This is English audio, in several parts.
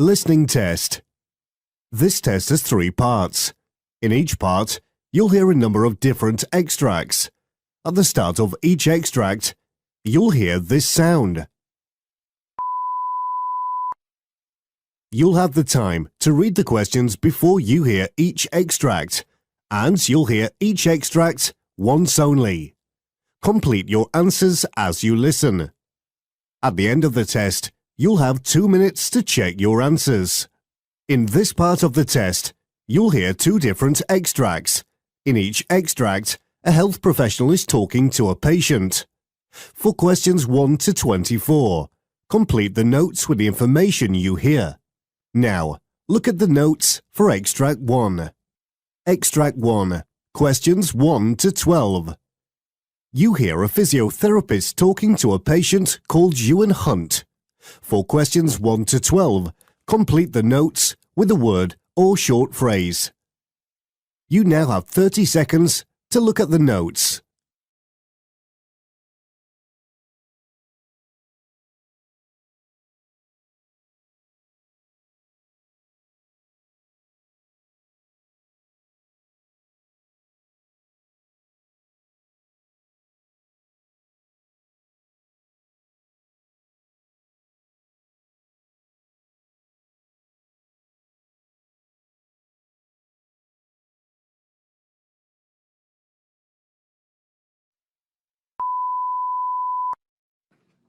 Listening test. This test has 3 parts. In each part, you'll hear a number of different extracts. At the start of each extract, you'll hear this sound. You'll have the time to read the questions before you hear each extract, and you'll hear each extract once only. Complete your answers as you listen. At the end of the test, you'll have 2 minutes to check your answers. In this part of the test, you'll hear 2 different extracts. In each extract, a health professional is talking to a patient. For questions 1 to 24, complete the notes with the information you hear. Now, look at the notes for Extract 1. Extract 1, questions 1 to 12. You hear a physiotherapist talking to a patient called Ewan Hunt. For questions 1 to 12, complete the notes with a word or short phrase. You now have 30 seconds to look at the notes.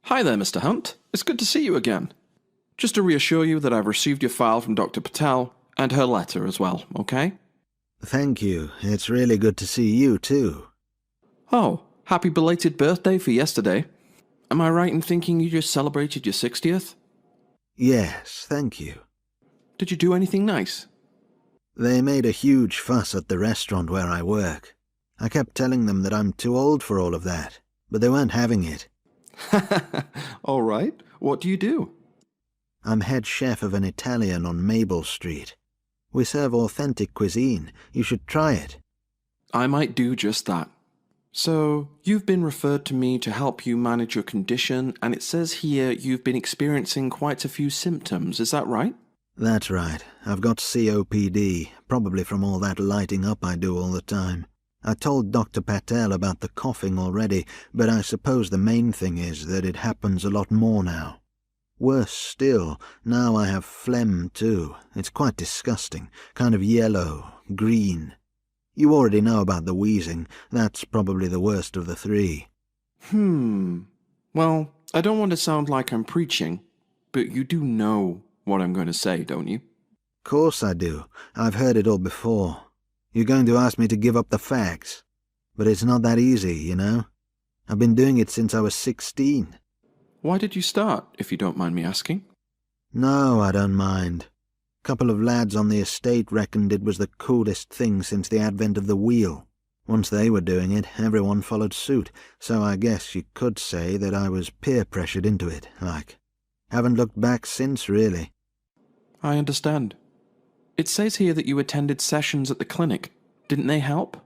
Hi there, Mr. Hunt. It's good to see you again. Just to reassure you that I've received your file from Dr. Patel and her letter as well, okay? Thank you. It's really good to see you too. Oh, happy belated birthday for yesterday. Am I right in thinking you just celebrated your 60th? Yes, thank you. Did you do anything nice? They made a huge fuss at the restaurant where I work. I kept telling them that I'm too old for all of that, but they weren't having it. All right. What do you do? I'm head chef of an Italian on Maple Street. We serve authentic cuisine. You should try it. I might do just that. So, you've been referred to me to help you manage your condition, and it says here you've been experiencing quite a few symptoms, is that right? That's right. I've got COPD, probably from all that lighting up I do all the time. I told Dr. Patel about the coughing already, but I suppose the main thing is that it happens a lot more now. Worse still, now I have phlegm too. It's quite disgusting, kind of yellow, green. You already know about the wheezing. That's probably the worst of the 3. Well, I don't want to sound like I'm preaching, but you do know what I'm going to say, don't you? Course I do. I've heard it all before. You're going to ask me to give up the facts. But it's not that easy, you know? I've been doing it since I was 16. Why did you start, if you don't mind me asking? No, I don't mind. Couple of lads on the estate reckoned it was the coolest thing since the advent of the wheel. Once they were doing it, everyone followed suit, so I guess you could say that I was peer-pressured into it, like. Haven't looked back since, really. I understand. It says here that you attended sessions at the clinic. Didn't they help?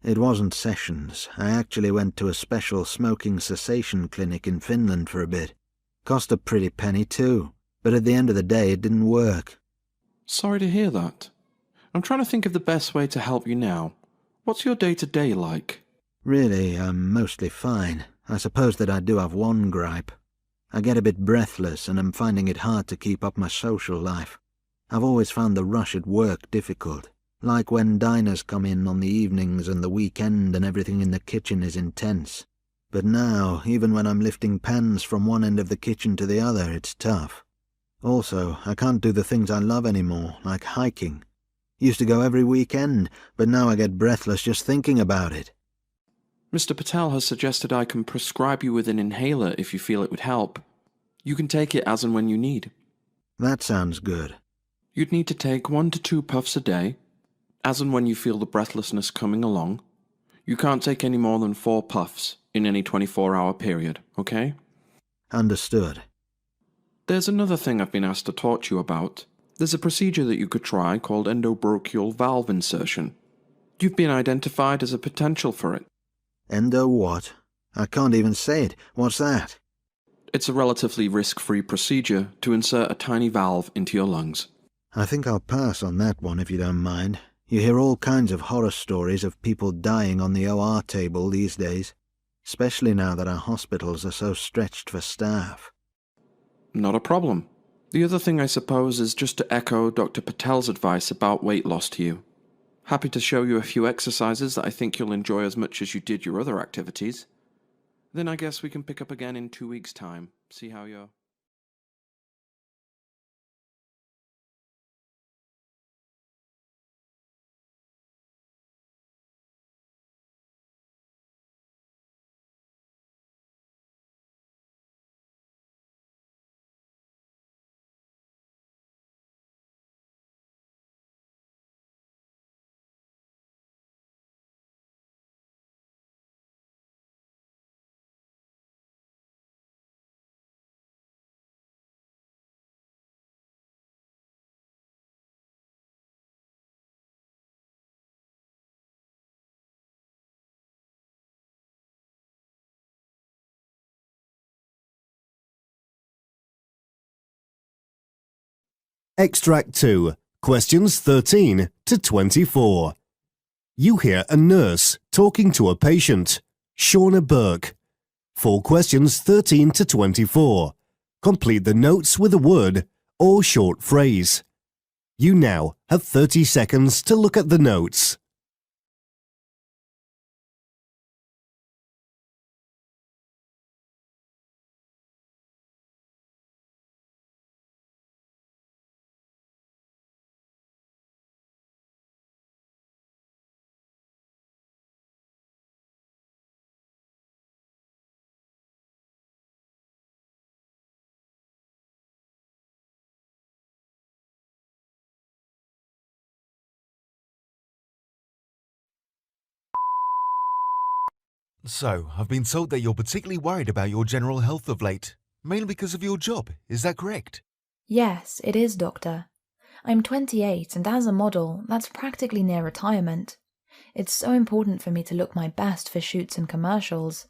It wasn't sessions. I actually went to a special smoking cessation clinic in Finland for a bit. Cost a pretty penny too, but at the end of the day it didn't work. Sorry to hear that. I'm trying to think of the best way to help you now. What's your day-to-day like? Really, I'm mostly fine. I suppose that I do have one gripe. I get a bit breathless and I'm finding it hard to keep up my social life. I've always found the rush at work difficult, like when diners come in on the evenings and the weekend and everything in the kitchen is intense. But now, even when I'm lifting pans from one end of the kitchen to the other, it's tough. Also, I can't do the things I love anymore, like hiking. Used to go every weekend, but now I get breathless just thinking about it. Mr. Patel has suggested I can prescribe you with an inhaler if you feel it would help. You can take it as and when you need. That sounds good. You'd need to take 1 to 2 puffs a day, as and when you feel the breathlessness coming along. You can't take any more than 4 puffs in any 24-hour period, okay? Understood. There's another thing I've been asked to talk to you about. There's a procedure that you could try called endobrochial valve insertion. You've been identified as a potential for it. Endo what? I can't even say it. What's that? It's a relatively risk-free procedure to insert a tiny valve into your lungs. I think I'll pass on that one if you don't mind. You hear all kinds of horror stories of people dying on the OR table these days, especially now that our hospitals are so stretched for staff. Not a problem. The other thing I suppose is just to echo Dr. Patel's advice about weight loss to you. Happy to show you a few exercises that I think you'll enjoy as much as you did your other activities. Then I guess we can pick up again in 2 weeks' time, see how you're... Extract 2, questions 13 to 24. You hear a nurse talking to a patient, Shauna Burke. For questions 13 to 24, complete the notes with a word or short phrase. You now have 30 seconds to look at the notes. So, I've been told that you're particularly worried about your general health of late, mainly because of your job. Is that correct? Yes, it is, Doctor. I'm 28, and as a model, that's practically near retirement. It's so important for me to look my best for shoots and commercials,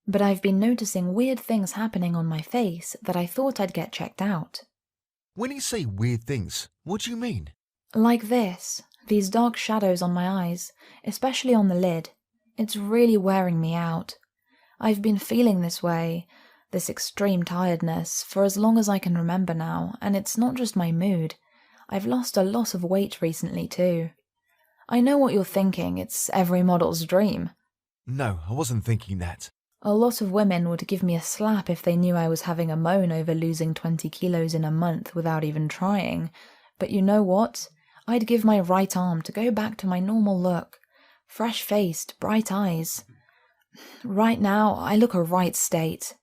but I've been noticing weird things happening on my face that I thought I'd get checked out. When you say weird things, what do you mean? Like this, these dark shadows on my eyes, especially on the lid. It's really wearing me out. I've been feeling this way, this extreme tiredness, for as long as I can remember now, and it's not just my mood. I've lost a lot of weight recently too. I know what you're thinking, it's every model's dream. No, I wasn't thinking that. A lot of women would give me a slap if they knew I was having a moan over losing 20 kilos in a month without even trying. But you know what? I'd give my right arm to go back to my normal look. Fresh-faced, bright eyes. Right now, I look a right state.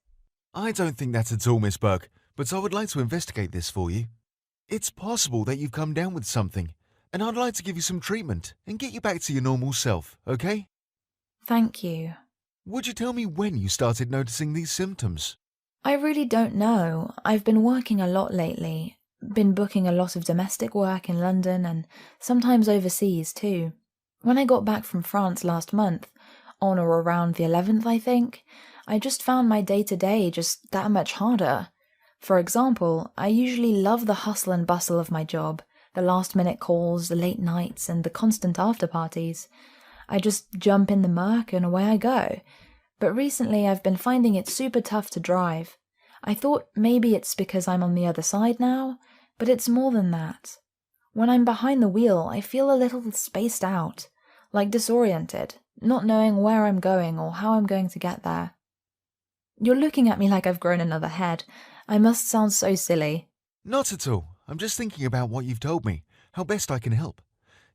I don't think that at all, Miss Burke, but I would like to investigate this for you. It's possible that you've come down with something, and I'd like to give you some treatment and get you back to your normal self, okay? Thank you. Would you tell me when you started noticing these symptoms? I really don't know. I've been working a lot lately. Been booking a lot of domestic work in London and sometimes overseas too. When I got back from France last month, on or around the 11th I think, I just found my day-to-day just that much harder. For example, I usually love the hustle and bustle of my job, the last-minute calls, the late nights, and the constant after-parties. I just jump in the Merc and away I go. But recently I've been finding it super tough to drive. I thought maybe it's because I'm on the other side now, but it's more than that. When I'm behind the wheel, I feel a little spaced out, like disoriented, not knowing where I'm going or how I'm going to get there. You're looking at me like I've grown another head. I must sound so silly. Not at all. I'm just thinking about what you've told me, how best I can help.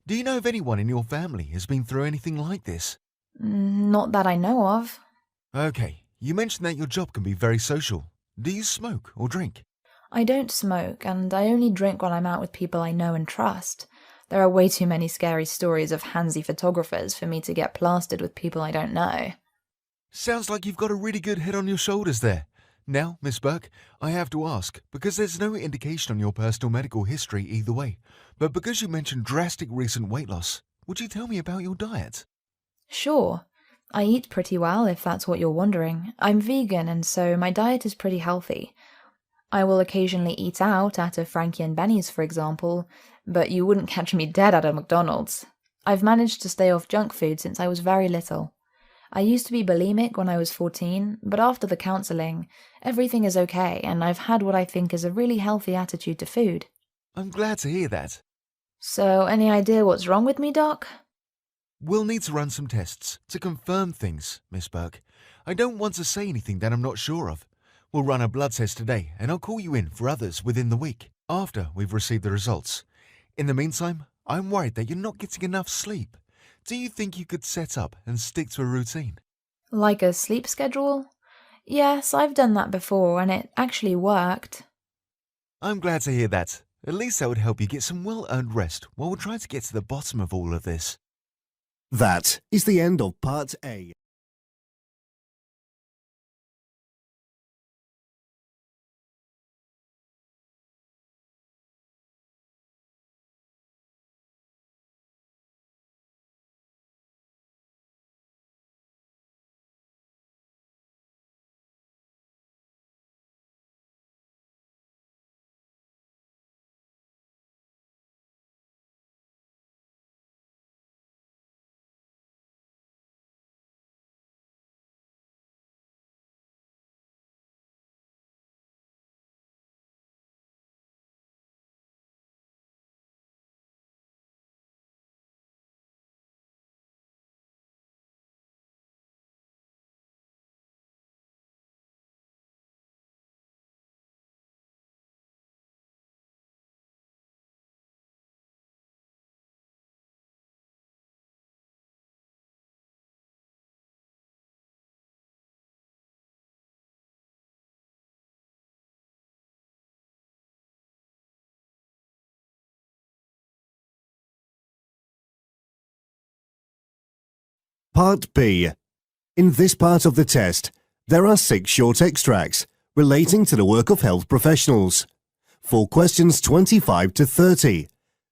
Do you know if anyone in your family has been through anything like this? Not that I know of. Okay, you mentioned that your job can be very social. Do you smoke or drink? I don't smoke, and I only drink when I'm out with people I know and trust. There are way too many scary stories of handsy photographers for me to get plastered with people I don't know. Sounds like you've got a really good head on your shoulders there. Now, Miss Burke, I have to ask, because there's no indication on your personal medical history either way, but because you mentioned drastic recent weight loss, would you tell me about your diet? Sure. I eat pretty well, if that's what you're wondering. I'm vegan, and so my diet is pretty healthy. I will occasionally eat out at a Frankie and Benny's, for example, but you wouldn't catch me dead at a McDonald's. I've managed to stay off junk food since I was very little. I used to be bulimic when I was 14, but after the counselling, everything is okay, and I've had what I think is a really healthy attitude to food. I'm glad to hear that. So, any idea what's wrong with me, Doc? We'll need to run some tests to confirm things, Miss Burke. I don't want to say anything that I'm not sure of. We'll run a blood test today, and I'll call you in for others within the week, after we've received the results. In the meantime, I'm worried that you're not getting enough sleep. Do you think you could set up and stick to a routine? Like a sleep schedule? Yes, I've done that before, and it actually worked. I'm glad to hear that. At least that would help you get some well-earned rest while we're trying to get to the bottom of all of this. That is the end of Part A. Part B. In this part of the test, there are 6 short extracts relating to the work of health professionals. For questions 25 to 30,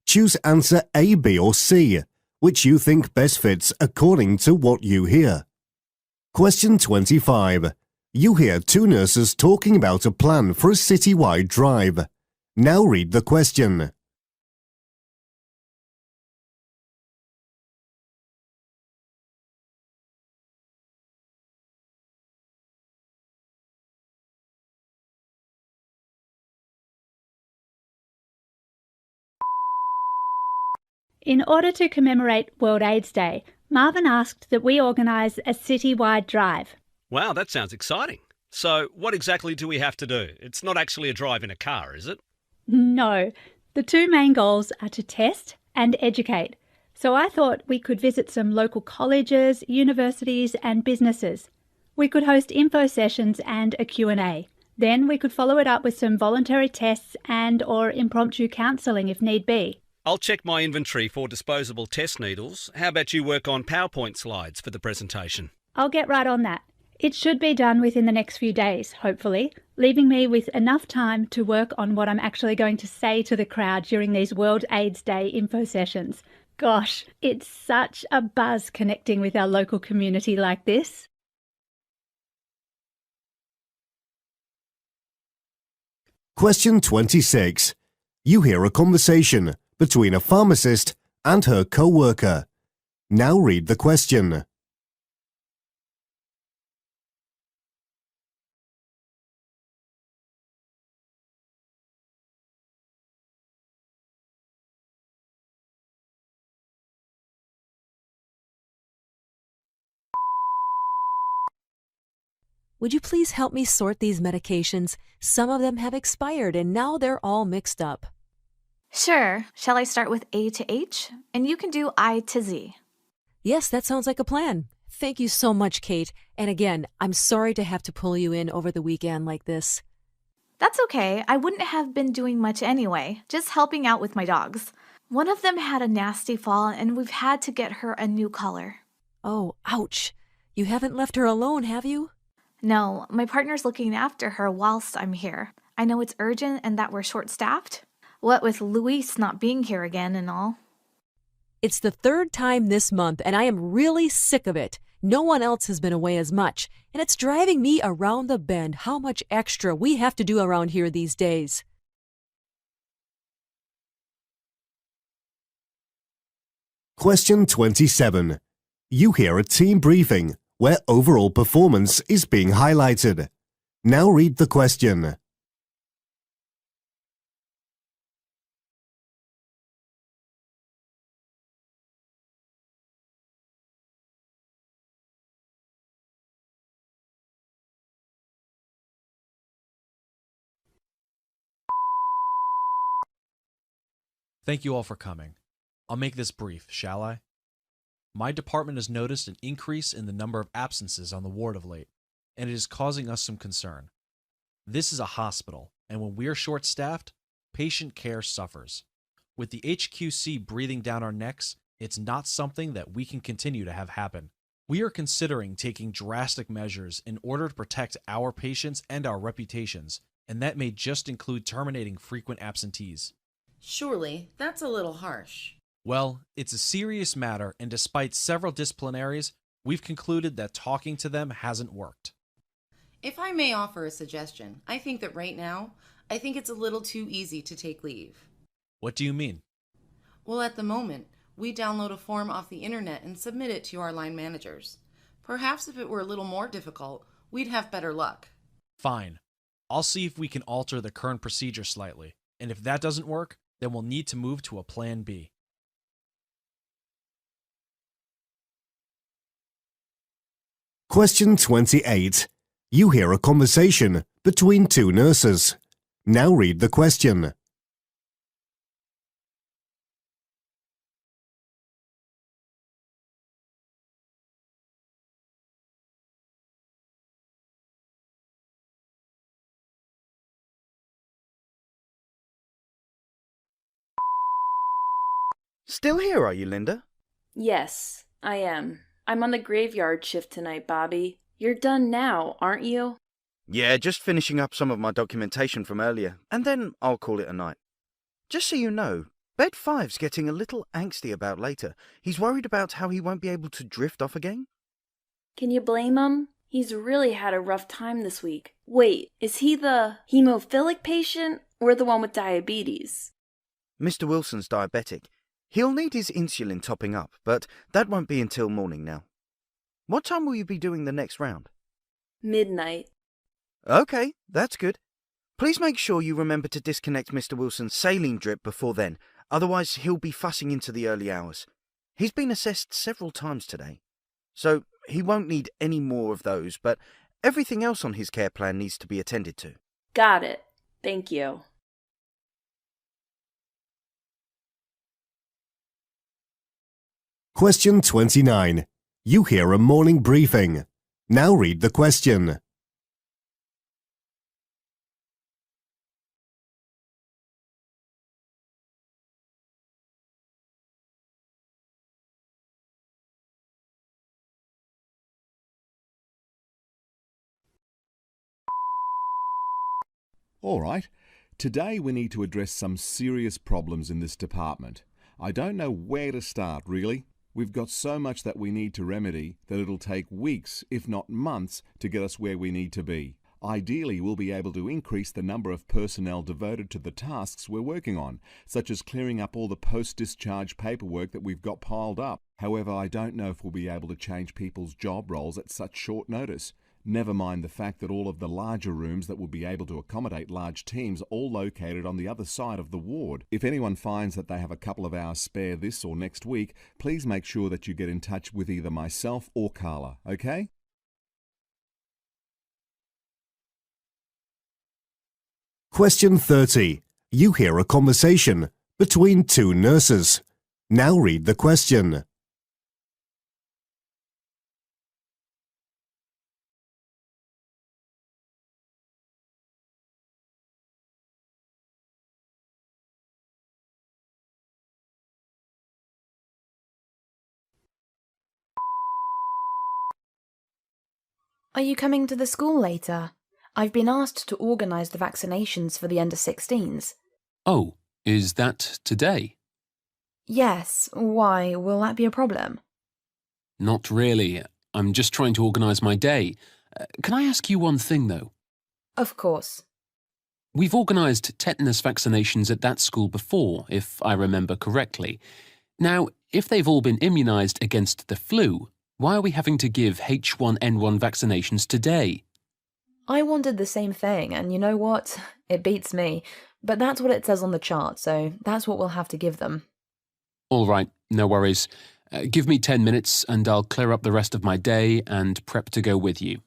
choose answer A, B or C, which you think best fits according to what you hear. Question 25. You hear 2 nurses talking about a plan for a citywide drive. Now read the question. In order to commemorate World AIDS Day, Marvin asked that we organise a citywide drive. Wow, that sounds exciting. So what exactly do we have to do? It's not actually a drive in a car, is it? No, the 2 main goals are to test and educate. So I thought we could visit some local colleges, universities and businesses. We could host info sessions and a Q&A. Then we could follow it up with some voluntary tests and or impromptu counselling if need be. I'll check my inventory for disposable test needles. How about you work on PowerPoint slides for the presentation? I'll get right on that. It should be done within the next few days, hopefully, leaving me with enough time to work on what I'm actually going to say to the crowd during these World AIDS Day info sessions. Gosh, it's such a buzz connecting with our local community like this. Question 26. You hear a conversation between a pharmacist and her co-worker. Now read the question. Would you please help me sort these medications? Some of them have expired and now they're all mixed up. Sure. Shall I start with A to H? And you can do I to Z. Yes, that sounds like a plan. Thank you so much, Kate. And again, I'm sorry to have to pull you in over the weekend like this. That's okay. I wouldn't have been doing much anyway, just helping out with my dogs. One of them had a nasty fall and we've had to get her a new collar. Oh, ouch. You haven't left her alone, have you? No, my partner's looking after her whilst I'm here. I know it's urgent and that we're short-staffed. What with Luis not being here again and all. It's the 3rd time this month and I am really sick of it. No one else has been away as much, and it's driving me around the bend how much extra we have to do around here these days. Question 27. You hear a team briefing where overall performance is being highlighted. Now read the question. Thank you all for coming. I'll make this brief, shall I? My department has noticed an increase in the number of absences on the ward of late, and it is causing us some concern. This is a hospital, and when we are short-staffed, patient care suffers. With the HQC breathing down our necks, it's not something that we can continue to have happen. We are considering taking drastic measures in order to protect our patients and our reputations, and that may just include terminating frequent absentees. Surely, that's a little harsh. Well, it's a serious matter, and despite several disciplinaries, we've concluded that talking to them hasn't worked. If I may offer a suggestion, I think that right now, it's a little too easy to take leave. What do you mean? Well, at the moment, we download a form off the internet and submit it to our line managers. Perhaps if it were a little more difficult, we'd have better luck. Fine. I'll see if we can alter the current procedure slightly, and if that doesn't work, then we'll need to move to a plan B. Question 28. You hear a conversation between two nurses. Now read the question. Still here, are you, Linda? Yes, I am. I'm on the graveyard shift tonight, Bobby. You're done now, aren't you? Yeah, just finishing up some of my documentation from earlier, and then I'll call it a night. Just so you know, Bed 5's getting a little angsty about later. He's worried about how he won't be able to drift off again. Can you blame him? He's really had a rough time this week. Wait, is he the hemophilic patient or the one with diabetes? Mr. Wilson's diabetic. He'll need his insulin topping up, but that won't be until morning now. What time will you be doing the next round? Midnight. Okay, that's good. Please make sure you remember to disconnect Mr. Wilson's saline drip before then, otherwise he'll be fussing into the early hours. He's been assessed several times today, so he won't need any more of those, but everything else on his care plan needs to be attended to. Got it. Thank you. Question 29. You hear a morning briefing. Now read the question. All right. Today we need to address some serious problems in this department. I don't know where to start, really. We've got so much that we need to remedy that it'll take weeks, if not months, to get us where we need to be. Ideally, we'll be able to increase the number of personnel devoted to the tasks we're working on, such as clearing up all the post-discharge paperwork that we've got piled up. However, I don't know if we'll be able to change people's job roles at such short notice. Never mind the fact that all of the larger rooms that will be able to accommodate large teams are all located on the other side of the ward. If anyone finds that they have a couple of hours spare this or next week, please make sure that you get in touch with either myself or Carla, okay? Question 30. You hear a conversation between two nurses. Now read the question. Are you coming to the school later? I've been asked to organise the vaccinations for the under-16s. Oh, is that today? Yes, why? Will that be a problem? Not really. I'm just trying to organise my day. Can I ask you one thing, though? Of course. We've organised tetanus vaccinations at that school before, if I remember correctly. Now, if they've all been immunised against the flu, why are we having to give H1N1 vaccinations today? I wondered the same thing, and you know what? It beats me. But that's what it says on the chart, so that's what we'll have to give them. All right, no worries. Give me 10 minutes and I'll clear up the rest of my day and prep to go with you.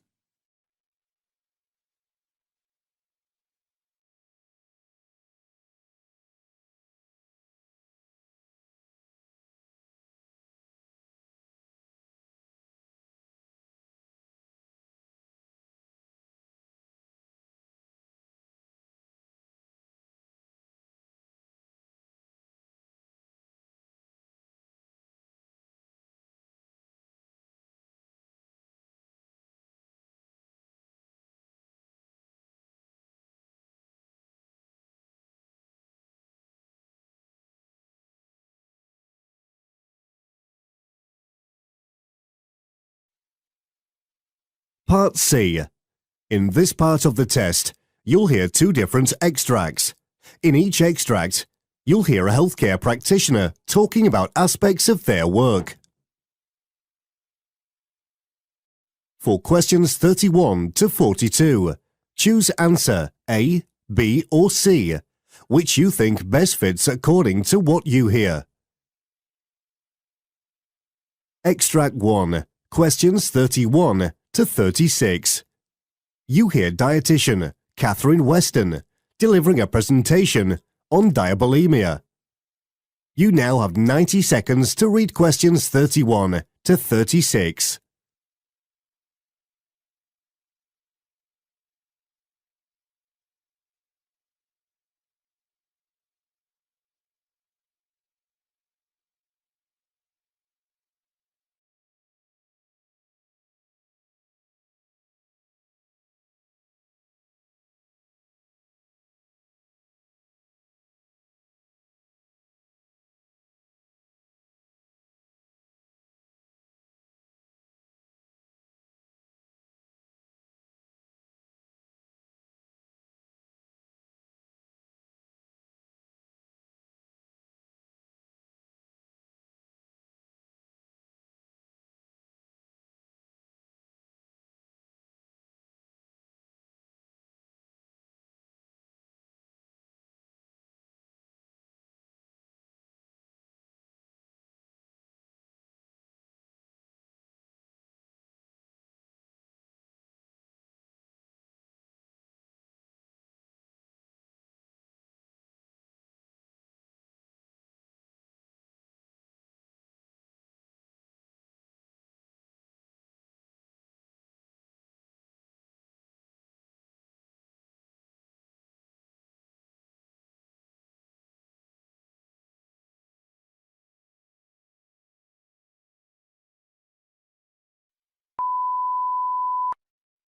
Part C. In this part of the test, you'll hear two different extracts. In each extract, you'll hear a healthcare practitioner talking about aspects of their work. For questions 31 to 42, choose answer A, B or C, which you think best fits according to what you hear. Extract 1, questions 31 to 36. You hear dietitian Catherine Weston delivering a presentation on diabulimia. You now have 90 seconds to read questions 31 to 36.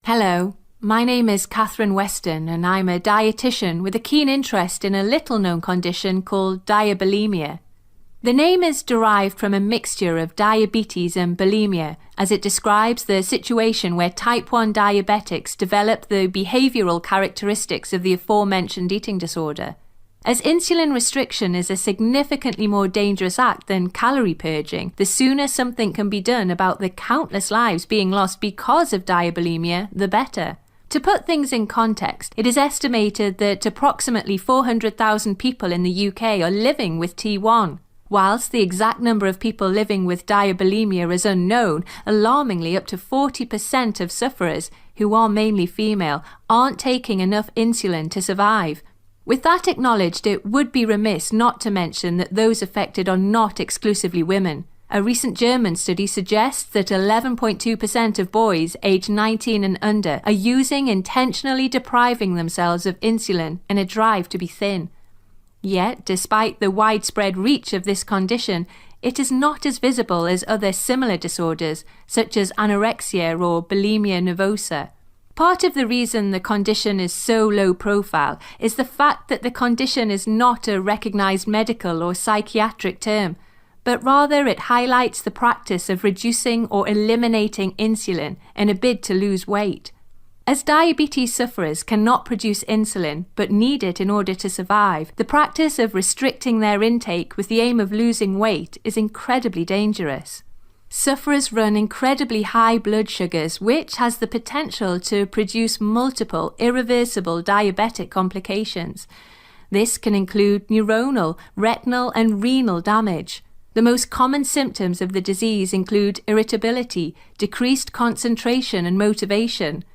Hello, my name is Catherine Weston and I'm a dietitian with a keen interest in a little-known condition called diabulimia. The name is derived from a mixture of diabetes and bulimia, as it describes the situation where type 1 diabetics develop the behavioural characteristics of the aforementioned eating disorder. As insulin restriction is a significantly more dangerous act than calorie purging, the sooner something can be done about the countless lives being lost because of diabulimia, the better. To put things in context, it is estimated that approximately 400,000 people in the UK are living with T1. Whilst the exact number of people living with diabulimia is unknown, alarmingly up to 40% of sufferers, who are mainly female, aren't taking enough insulin to survive. With that acknowledged, it would be remiss not to mention that those affected are not exclusively women. A recent German study suggests that 11.2% of boys aged 19 and under are intentionally depriving themselves of insulin in a drive to be thin. Yet, despite the widespread reach of this condition, it is not as visible as other similar disorders, such as anorexia or bulimia nervosa. Part of the reason the condition is so low profile is the fact that the condition is not a recognised medical or psychiatric term. but rather it highlights the practice of reducing or eliminating insulin in a bid to lose weight. As diabetes sufferers cannot produce insulin but need it in order to survive, the practice of restricting their intake with the aim of losing weight is incredibly dangerous. Sufferers run incredibly high blood sugars, which has the potential to produce multiple irreversible diabetic complications. This can include neuronal, retinal, and renal damage. The most common symptoms of the disease include irritability, decreased concentration and motivation,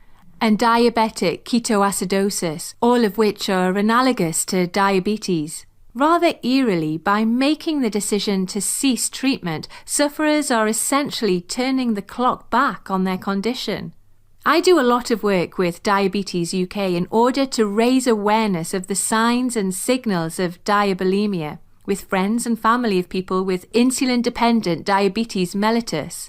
and diabetic ketoacidosis, all of which are analogous to diabetes. Rather eerily, by making the decision to cease treatment, sufferers are essentially turning the clock back on their condition. I do a lot of work with Diabetes UK in order to raise awareness of the signs and signals of diabulimia with friends and family of people with insulin-dependent diabetes mellitus.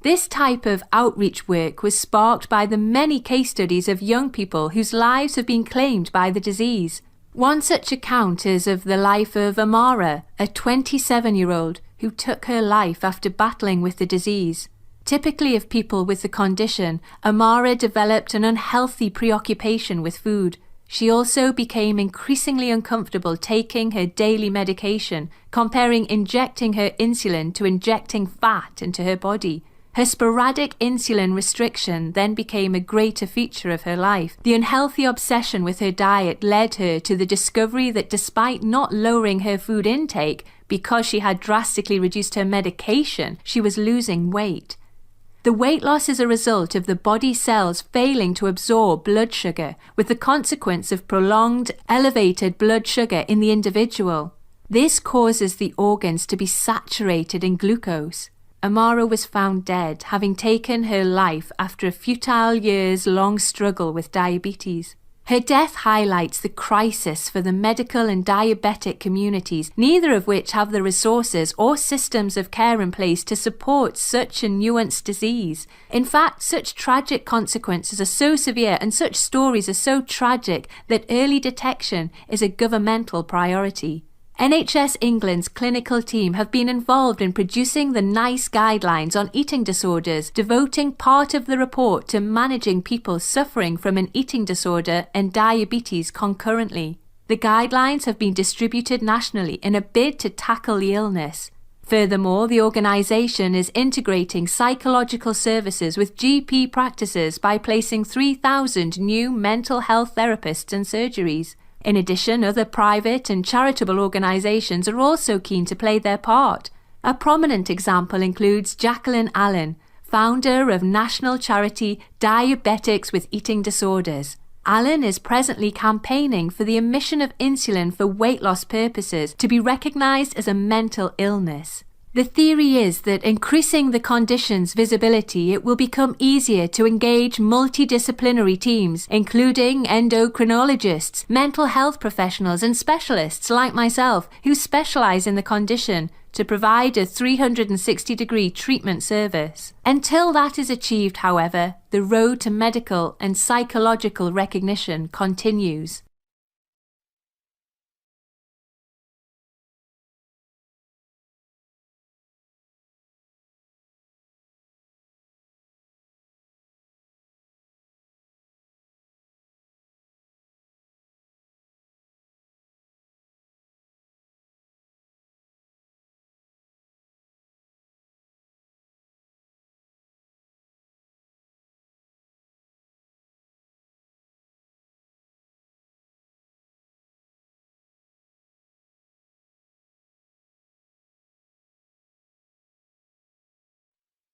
This type of outreach work was sparked by the many case studies of young people whose lives have been claimed by the disease. One such account is of the life of Amara, a 27-year-old who took her life after battling with the disease. Typically of people with the condition, Amara developed an unhealthy preoccupation with food. She also became increasingly uncomfortable taking her daily medication, comparing injecting her insulin to injecting fat into her body. Her sporadic insulin restriction then became a greater feature of her life. The unhealthy obsession with her diet led her to the discovery that despite not lowering her food intake, because she had drastically reduced her medication, she was losing weight. The weight loss is a result of the body cells failing to absorb blood sugar, with the consequence of prolonged elevated blood sugar in the individual. This causes the organs to be saturated in glucose. Amara was found dead, having taken her life after a futile years-long struggle with diabetes. Her death highlights the crisis for the medical and diabetic communities, neither of which have the resources or systems of care in place to support such a nuanced disease. In fact, such tragic consequences are so severe and such stories are so tragic that early detection is a governmental priority. NHS England's clinical team have been involved in producing the NICE guidelines on eating disorders, devoting part of the report to managing people suffering from an eating disorder and diabetes concurrently. The guidelines have been distributed nationally in a bid to tackle the illness. Furthermore, the organisation is integrating psychological services with GP practices by placing 3,000 new mental health therapists and surgeries. In addition, other private and charitable organisations are also keen to play their part. A prominent example includes Jacqueline Allen, founder of national charity Diabetics with Eating Disorders. Allen is presently campaigning for the omission of insulin for weight loss purposes to be recognised as a mental illness. The theory is that increasing the condition's visibility, it will become easier to engage multidisciplinary teams, including endocrinologists, mental health professionals and specialists like myself who specialise in the condition, to provide a 360-degree treatment service. Until that is achieved, however, the road to medical and psychological recognition continues.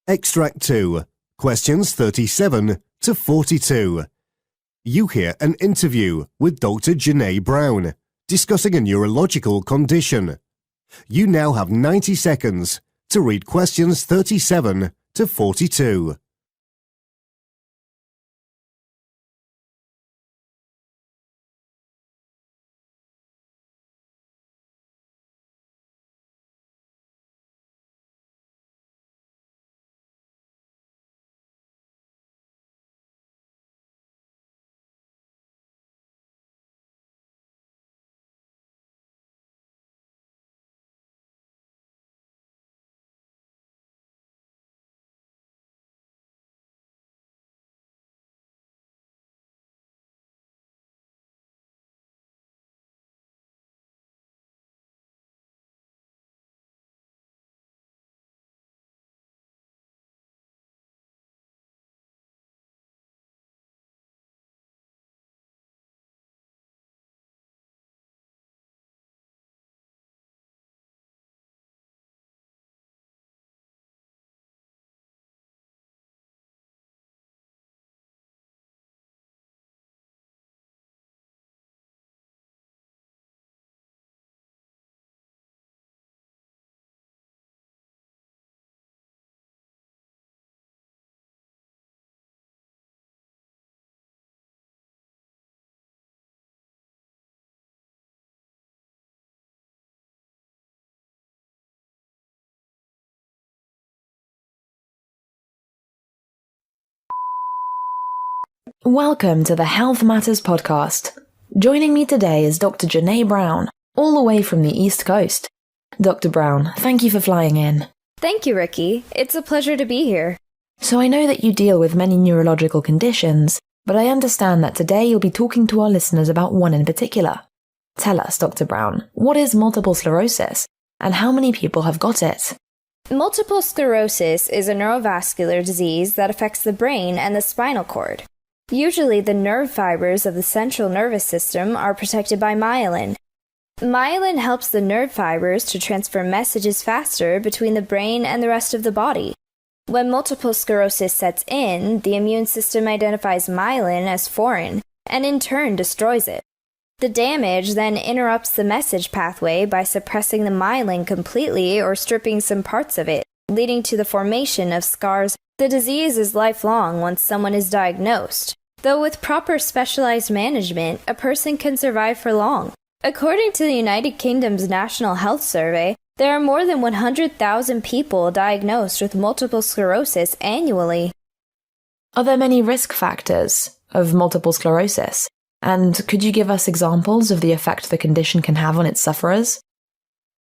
Extract 2, questions 37 to 42. You hear an interview with Dr. Janae Brown discussing a neurological condition. You now have 90 seconds to read questions 37 to 42. Welcome to the Health Matters podcast. Joining me today is Dr. Janae Brown, all the way from the East Coast. Dr. Brown, thank you for flying in. Thank you, Ricky. It's a pleasure to be here. So I know that you deal with many neurological conditions, but I understand that today you'll be talking to our listeners about one in particular. Tell us, Dr. Brown, what is multiple sclerosis, and how many people have got it? Multiple sclerosis is a neurovascular disease that affects the brain and the spinal cord. Usually, the nerve fibers of the central nervous system are protected by myelin. Myelin helps the nerve fibers to transfer messages faster between the brain and the rest of the body. When multiple sclerosis sets in, the immune system identifies myelin as foreign and in turn destroys it. The damage then interrupts the message pathway by suppressing the myelin completely or stripping some parts of it, leading to the formation of scars. The disease is lifelong once someone is diagnosed, though with proper specialized management, a person can survive for long. According to the United Kingdom's National Health Survey, there are more than 100,000 people diagnosed with multiple sclerosis annually. Are there many risk factors of multiple sclerosis? And could you give us examples of the effect the condition can have on its sufferers?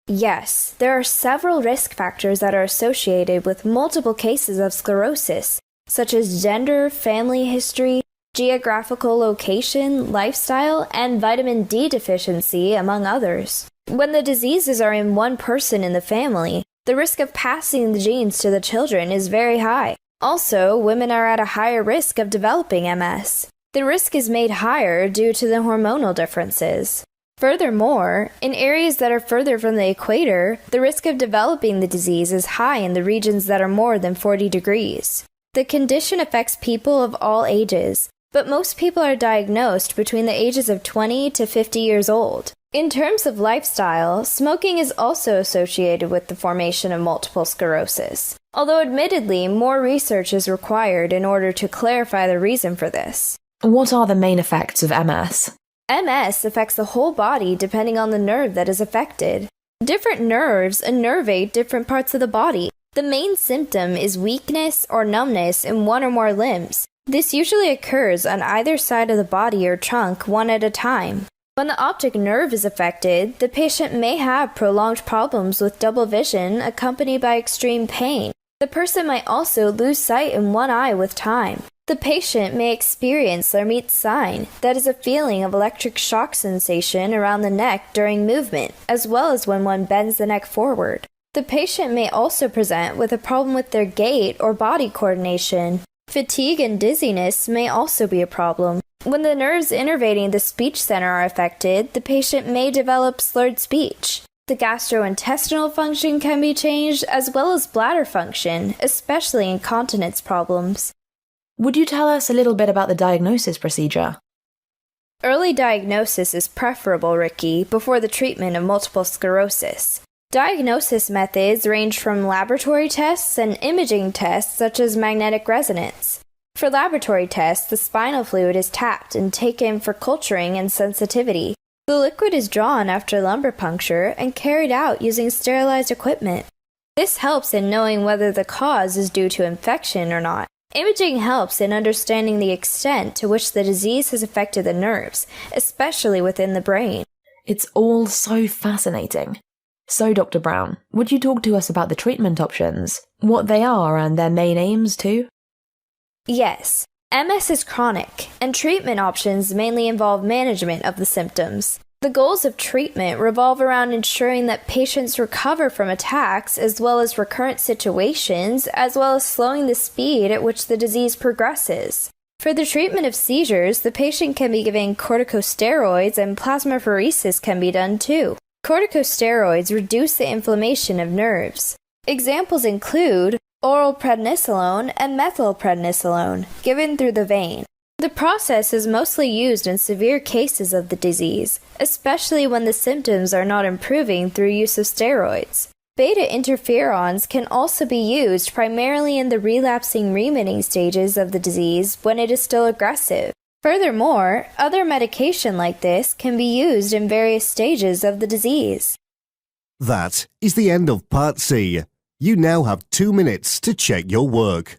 Yes, there are several risk factors that are associated with multiple cases of sclerosis, such as gender, family history, geographical location, lifestyle, and vitamin D deficiency, among others. When the diseases are in one person in the family, the risk of passing the genes to the children is very high. Also, women are at a higher risk of developing MS. The risk is made higher due to the hormonal differences. Furthermore, in areas that are further from the equator, the risk of developing the disease is high in the regions that are more than 40 degrees. The condition affects people of all ages, but most people are diagnosed between the ages of 20 to 50 years old. In terms of lifestyle, smoking is also associated with the formation of multiple sclerosis, although admittedly more research is required in order to clarify the reason for this. What are the main effects of MS? MS affects the whole body depending on the nerve that is affected. Different nerves innervate different parts of the body. The main symptom is weakness or numbness in one or more limbs. This usually occurs on either side of the body or trunk, one at a time. When the optic nerve is affected, the patient may have prolonged problems with double vision accompanied by extreme pain. The person might also lose sight in one eye with time. The patient may experience Lhermitte's sign, that is a feeling of electric shock sensation around the neck during movement, as well as when one bends the neck forward. The patient may also present with a problem with their gait or body coordination. Fatigue and dizziness may also be a problem. When the nerves innervating the speech center are affected, the patient may develop slurred speech. The gastrointestinal function can be changed, as well as bladder function, especially in continence problems. Would you tell us a little bit about the diagnosis procedure? Early diagnosis is preferable, Ricky, before the treatment of multiple sclerosis. Diagnosis methods range from laboratory tests and imaging tests such as magnetic resonance. For laboratory tests, the spinal fluid is tapped and taken for culturing and sensitivity. The liquid is drawn after lumbar puncture and carried out using sterilized equipment. This helps in knowing whether the cause is due to infection or not. Imaging helps in understanding the extent to which the disease has affected the nerves, especially within the brain. It's all so fascinating. So, Dr. Brown, would you talk to us about the treatment options, what they are and their main aims too? Yes. MS is chronic, and treatment options mainly involve management of the symptoms. The goals of treatment revolve around ensuring that patients recover from attacks as well as recurrent situations, as well as slowing the speed at which the disease progresses. For the treatment of seizures, the patient can be given corticosteroids and plasmapheresis can be done too. Corticosteroids reduce the inflammation of nerves. Examples include oral prednisolone and methylprednisolone, given through the vein. The process is mostly used in severe cases of the disease, especially when the symptoms are not improving through use of steroids. Beta interferons can also be used primarily in the relapsing remitting stages of the disease when it is still aggressive. Furthermore, other medication like this can be used in various stages of the disease. That is the end of Part C. You now have 2 minutes to check your work.